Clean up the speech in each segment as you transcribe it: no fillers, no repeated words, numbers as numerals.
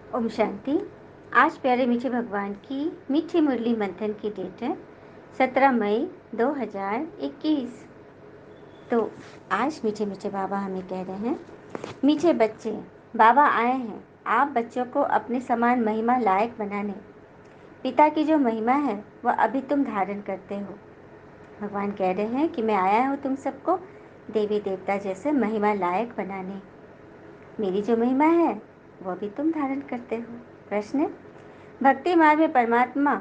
ओम शांति। आज प्यारे मीठे भगवान की मीठी मुरली मंथन की डेट है 17 मई 2021। तो आज मीठे मीठे बाबा हमें कह रहे हैं, मीठे बच्चे, बाबा आए हैं आप बच्चों को अपने समान महिमा लायक बनाने। पिता की जो महिमा है वह अभी तुम धारण करते हो। भगवान कह रहे हैं कि मैं आया हूँ तुम सबको देवी देवता जैसे महिमा लायक बनाने। मेरी जो महिमा है वह भी तुम धारण करते हो। प्रश्न है, भक्ति मार्ग में परमात्मा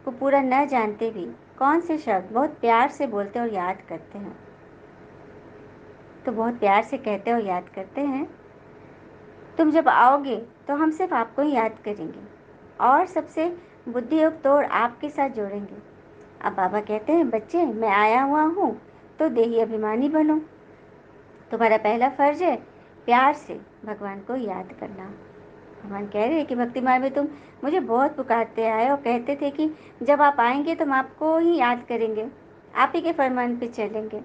को पूरा न जानते भी कौन से शब्द बहुत प्यार से बोलते और याद करते हैं? तो बहुत प्यार से कहते और याद करते हैं, तुम जब आओगे तो हम सिर्फ आपको ही याद करेंगे और सबसे बुद्धि योग तोड़ आपके साथ जोड़ेंगे। अब बाबा कहते हैं, बच्चे मैं आया हुआ हूँ तो देही अभिमानी बनो। तुम्हारा पहला फर्ज है प्यार से भगवान को याद करना। भगवान कह रहे हैं कि भक्ति मार्ग में तुम मुझे बहुत पुकारते आए और कहते थे कि जब आप आएंगे तो हम आपको ही याद करेंगे, आप ही के फरमान पे चलेंगे।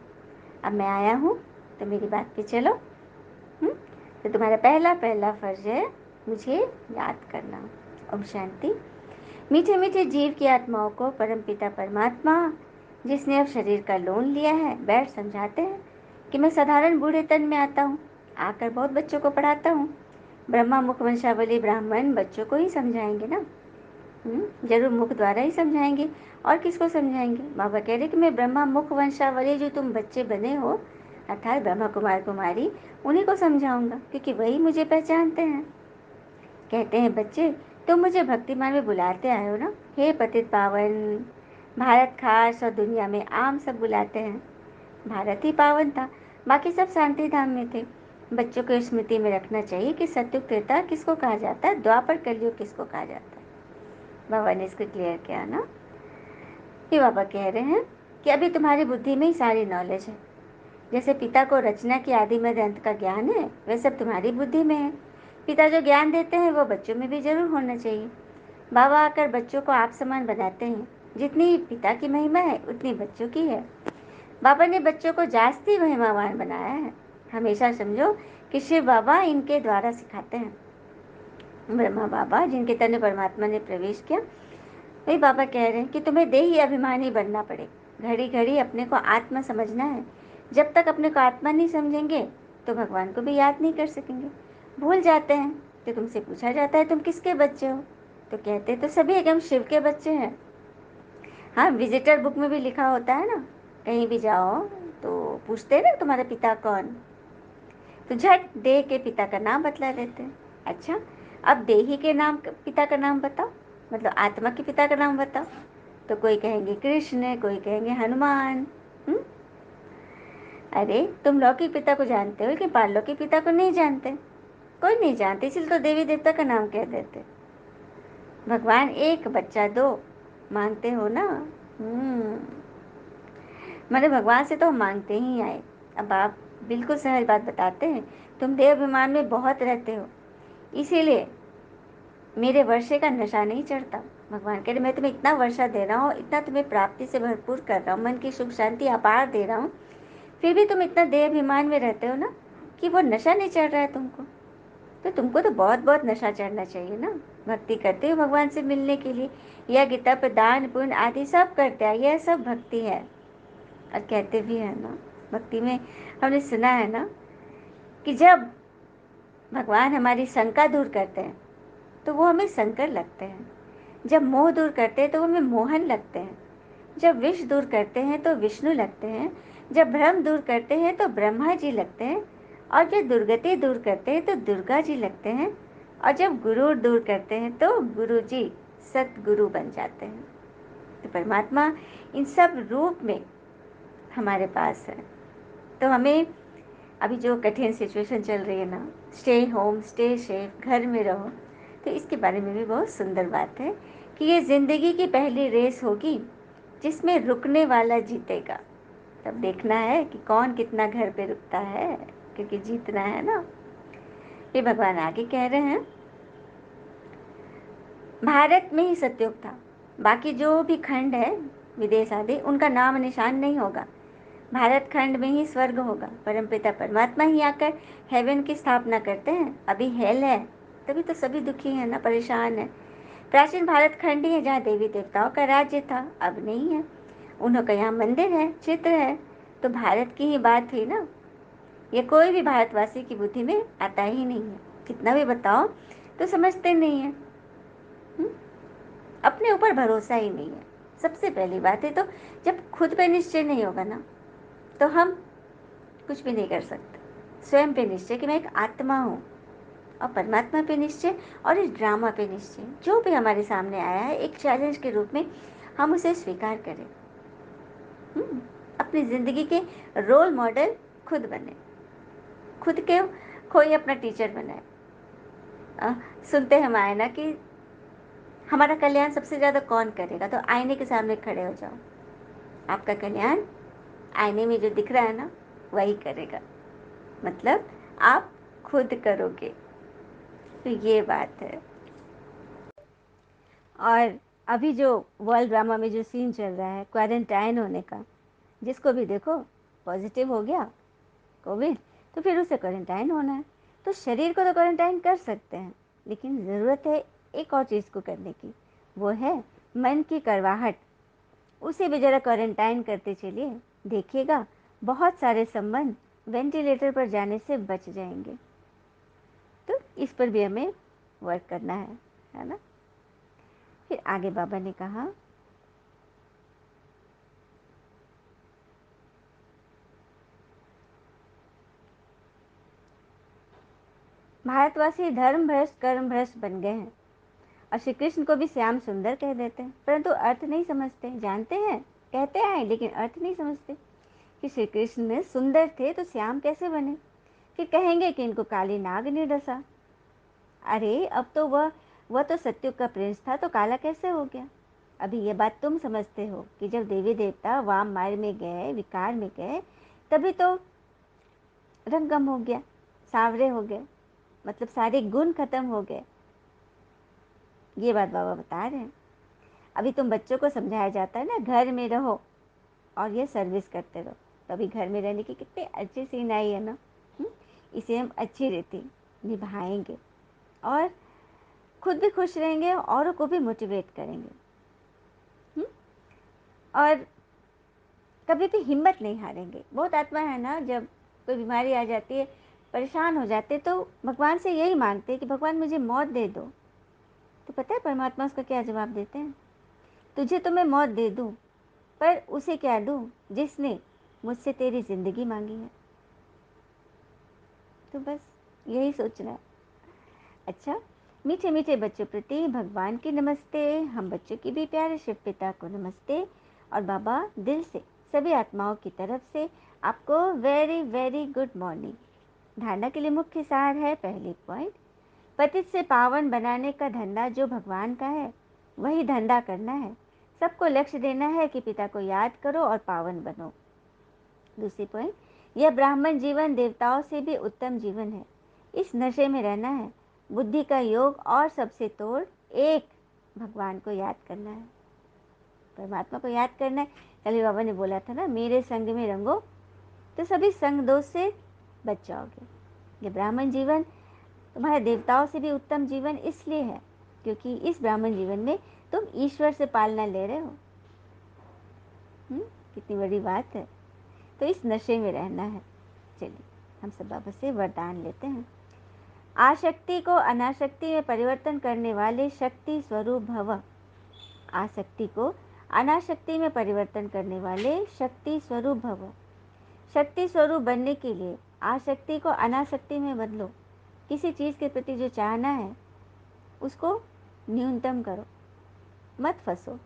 अब मैं आया हूँ तो मेरी बात पे चलो। तो तुम्हारा पहला पहला फर्ज है मुझे याद करना। ओम शांति। मीठे मीठे जीव की आत्माओं को परमपिता परमात्मा जिसने अब शरीर का लोन लिया है बैठ समझाते हैं कि मैं साधारण बूढ़े तन में आता हूँ, आकर बहुत बच्चों को पढ़ाता हूँ। ब्रह्मा मुख वंशावली ब्राह्मण बच्चों को ही समझाएंगे ना। जरूर मुख द्वारा ही समझाएंगे, और किसको समझाएंगे? बाबा कह रहे कि मैं ब्रह्मा मुख वंशावली जो तुम बच्चे बने हो अर्थात ब्रह्मा कुमार कुमारी, उन्हीं को समझाऊंगा क्योंकि वही मुझे पहचानते हैं। कहते हैं, बच्चे तुम मुझे भक्ति मार्ग में बुलाते आए हो ना। हे पतित पावन, भारत खास और दुनिया में आम सब बुलाते हैं। भारत ही पावन था, बाकी सब शांति धाम में थे। बच्चों को स्मृति में रखना चाहिए कि सत्युग त्रेता किसको कहा जाता है, द्वापर कलयुग किसको कहा जाता है। बाबा ने इसको क्लियर किया ना। ये बाबा कह रहे हैं कि अभी तुम्हारी बुद्धि में ही सारी नॉलेज है। जैसे पिता को रचना की आदि मध्य अंत का ज्ञान है, वह सब तुम्हारी बुद्धि में है। पिता जो ज्ञान देते हैं वो बच्चों में भी जरूर होना चाहिए। बाबा आकर बच्चों को आप समान बनाते हैं। जितनी पिता की महिमा है उतनी बच्चों की है। बाबा ने बच्चों को जास्ती महिमावान बनाया है। हमेशा समझो कि शिव बाबा इनके द्वारा सिखाते हैं। ब्रह्मा बाबा जिनके तन में परमात्मा ने प्रवेश किया, वही बाबा कह रहे हैं कि तुम्हें देही अभिमानी बनना पड़े। घड़ी घड़ी अपने को आत्मा समझना है। जब तक अपने को आत्मा नहीं समझेंगे तो भगवान को भी याद नहीं कर सकेंगे। भूल जाते हैं तो तुमसे पूछा जाता है तुम किसके बच्चे हो, तो कहते तो सभी है कि हम शिव के बच्चे हैं। हाँ, विजिटर बुक में भी लिखा होता है ना, कहीं भी जाओ तो पूछते हैं ना तुम्हारा पिता कौन, तो झट देह के पिता का नाम बतला देते हैं। अच्छा, अब देही के नाम पिता का नाम बताओ, मतलब आत्मा के पिता का नाम बताओ, तो कोई कहेंगे कृष्ण, कोई कहेंगे हनुमान। अरे तुम लौकिक पिता को जानते हो लेकिन पारलौकिक पिता को नहीं जानते। कोई नहीं जानते, इसलिए तो देवी देवता का नाम कह देते। भगवान एक बच्चा दो मांगते हो ना। मैंने भगवान से तो मांगते ही आए। अब आप बिल्कुल सहज बात बताते हैं, तुम देह अभिमान में बहुत रहते हो, इसीलिए मेरे वर्षे का नशा नहीं चढ़ता। भगवान कह रहे मैं तुम्हें इतना वर्षा दे रहा हूँ, इतना तुम्हें प्राप्ति से भरपूर कर रहा हूँ, मन की सुख शांति अपार दे रहा हूँ, फिर भी तुम इतना देह अभिमान में रहते हो ना कि वो नशा नहीं चढ़ रहा है तुमको। तो तुमको तो बहुत बहुत नशा चढ़ना चाहिए ना। भक्ति करते हो भगवान से मिलने के लिए, यह गीता पर दान पुण्य आदि सब करते हैं, यह सब भक्ति है। और कहते भी है ना, भक्ति में हमने सुना है ना कि जब भगवान हमारी शंका दूर करते हैं तो वो हमें शंकर लगते हैं, जब मोह दूर करते हैं तो वो हमें मोहन लगते हैं, जब विष दूर करते हैं तो विष्णु लगते हैं, जब भ्रम दूर करते हैं तो ब्रह्मा जी लगते हैं, और जब दुर्गति दूर करते हैं तो दुर्गा जी लगते हैं, और जब गुरु दूर करते हैं तो गुरु जी सतगुरु बन जाते हैं। तो परमात्मा इन सब रूप में हमारे पास है। तो हमें अभी जो कठिन सिचुएशन चल रही है ना, स्टे होम स्टे सेफ, घर में रहो, तो इसके बारे में भी बहुत सुंदर बात है कि ये ज़िंदगी की पहली रेस होगी जिसमें रुकने वाला जीतेगा। तब देखना है कि कौन कितना घर पे रुकता है, क्योंकि जीतना है ना। ये भगवान आगे कह रहे हैं, भारत में ही सतयुग था, बाकी जो भी खंड है विदेश आदि उनका नाम निशान नहीं होगा। भारत खंड में ही स्वर्ग होगा। परमपिता परमात्मा ही आकर हेवन की स्थापना करते हैं। अभी हेल है, तभी तो सभी दुखी हैं ना, परेशान हैं। प्राचीन भारत खंड ही है जहाँ देवी देवताओं का राज्य था, अब नहीं है। उन्हों का यहाँ मंदिर है, चित्र है, तो भारत की ही बात हुई ना। ये कोई भी भारतवासी की बुद्धि में आता ही नहीं है, कितना भी बताओ तो समझते नहीं है। अपने ऊपर भरोसा ही नहीं है। सबसे पहली बात है, तो जब खुद पे निश्चय नहीं होगा ना, तो हम कुछ भी नहीं कर सकते। स्वयं पे निश्चय कि मैं एक आत्मा हूँ, और परमात्मा पे निश्चय, और इस ड्रामा पे निश्चय, जो भी हमारे सामने आया है एक चैलेंज के रूप में, हम उसे स्वीकार करें। अपनी जिंदगी के रोल मॉडल खुद बने, खुद के कोई अपना टीचर बनाए। सुनते हम आए ना कि हमारा कल्याण सबसे ज्यादा कौन करेगा, तो आईने के सामने खड़े हो जाओ। आपका कल्याण आईने में जो दिख रहा है ना, वही करेगा। मतलब आप खुद करोगे, तो ये बात है। और अभी जो वर्ल्ड ड्रामा में जो सीन चल रहा है क्वारंटाइन होने का, जिसको भी देखो पॉजिटिव हो गया कोविड, तो फिर उसे क्वारंटाइन होना है। तो शरीर को तो क्वारंटाइन कर सकते हैं, लेकिन ज़रूरत है एक और चीज़ को करने की, वो है मन की करवाहट। उसे भी ज़रा क्वारंटाइन करते चलिए, देखिएगा बहुत सारे संबंध वेंटिलेटर पर जाने से बच जाएंगे। तो इस पर भी हमें वर्क करना है ना। फिर आगे बाबा ने कहा, भारतवासी धर्म भ्रष्ट कर्म भ्रष्ट बन गए हैं, और श्री कृष्ण को भी श्याम सुंदर कह देते हैं, परंतु अर्थ नहीं समझते। जानते हैं, कहते हैं, लेकिन अर्थ नहीं समझते कि श्री कृष्ण सुंदर थे तो श्याम कैसे बने। फिर कहेंगे कि इनको काली नाग ने डसा। अरे अब तो वह तो सत्युग का प्रिंस था, तो काला कैसे हो गया। अभी ये बात तुम समझते हो कि जब देवी देवता वाम मार्ग में गए, विकार में गए, तभी तो रंग कम हो गया, सांवरे हो गए, मतलब सारे गुण खत्म हो गए। ये बात बाबा बता रहे हैं। अभी तुम बच्चों को समझाया जाता है ना, घर में रहो और ये सर्विस करते रहो, तो अभी घर में रहने की कितनी अच्छी सीन आई है ना। इसे हम अच्छी रीति निभाएंगे और खुद भी खुश रहेंगे, औरों को भी मोटिवेट करेंगे। और कभी भी हिम्मत नहीं हारेंगे। बहुत आत्मा है ना, जब कोई बीमारी आ जाती है, परेशान हो जाते, तो भगवान से यही मांगते हैं कि भगवान मुझे मौत दे दो। तो पता है परमात्मा उसका क्या जवाब देते हैं, तुझे तो मैं मौत दे दूं, पर उसे क्या दूं जिसने मुझसे तेरी जिंदगी मांगी है। तो बस यही सोचना है। अच्छा, मीठे मीठे बच्चों प्रति भगवान की नमस्ते। हम बच्चों की भी प्यारे शिव पिता को नमस्ते। और बाबा दिल से सभी आत्माओं की तरफ से आपको वेरी वेरी गुड मॉर्निंग। धारणा के लिए मुख्य सार है, पहली पॉइंट, पतित से पावन बनाने का धंधा जो भगवान का है, वही धंधा करना है। सबको लक्ष्य देना है कि पिता को याद करो और पावन बनो। दूसरी पॉइंट, यह ब्राह्मण जीवन देवताओं से भी उत्तम जीवन है। इस नशे में रहना है, बुद्धि का योग और सबसे तोड़ एक भगवान को याद करना है, परमात्मा को याद करना है। कल बाबा ने बोला था ना, मेरे संग में रंगो, तो सभी संग दोष से बच जाओगे। ये ब्राह्मण जीवन तुम्हारे देवताओं से भी उत्तम जीवन इसलिए है क्योंकि इस ब्राह्मण जीवन में तुम ईश्वर से पालना ले रहे हो। कितनी बड़ी बात है। तो इस नशे में रहना है। चलिए हम सब बाबा से वरदान लेते हैं। आसक्ति को अनासक्ति में परिवर्तन करने वाले शक्ति स्वरूप भव। आसक्ति को अनासक्ति में परिवर्तन करने वाले शक्ति स्वरूप भव। शक्ति स्वरूप बनने के लिए आसक्ति को अनासक्ति में बदलो। किसी चीज़ के प्रति जो चाहना है उसको न्यूनतम करो, मत फंसो।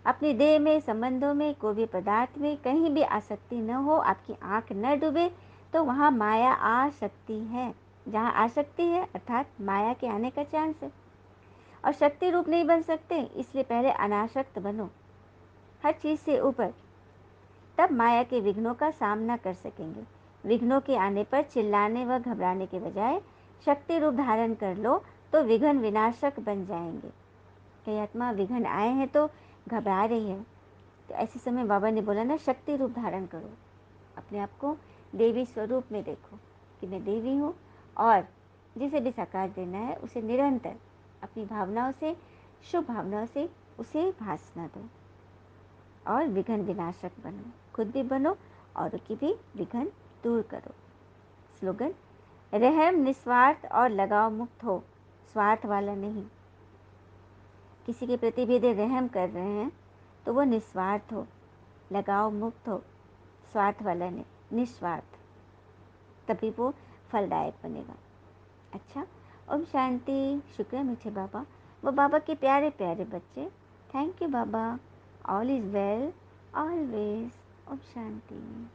अपनी देह में, संबंधों में, कोई भी पदार्थ में कहीं भी आसक्ति न हो, आपकी आंख न डूबे, तो वहाँ माया आ सकती है। जहाँ आसक्ति है अर्थात माया के आने का चांस है। और शक्ति रूप नहीं बन सकते, इसलिए पहले अनासक्त बनो, हर चीज़ से ऊपर, तब माया के विघ्नों का सामना कर सकेंगे। विघ्नों के आने पर चिल्लाने व घबराने के बजाय शक्ति रूप धारण कर लो, तो विघ्न विनाशक बन जाएंगे। कई आत्मा विघ्न आए हैं तो घबरा रही है, तो ऐसे समय बाबा ने बोला ना, शक्ति रूप धारण करो, अपने आप को देवी स्वरूप में देखो कि मैं देवी हूँ और जिसे भी साकार देना है उसे निरंतर अपनी भावनाओं से, शुभ भावनाओं से उसे भासना दो और विघ्न विनाशक बनो, खुद भी बनो और की भी विघ्न दूर करो। स्लोगन, रहम निस्वार्थ और लगाव मुक्त हो, स्वार्थ वाला नहीं। किसी के प्रति भी यदि रहम कर रहे हैं तो वो निस्वार्थ हो, लगाव मुक्त हो, स्वार्थ वाला नहीं, निस्वार्थ, तभी वो फलदायक बनेगा। अच्छा, ओम शांति। शुक्र है मीठे बाबा, वो बाबा के प्यारे प्यारे बच्चे। थैंक यू बाबा। All is well always. ओम शांति।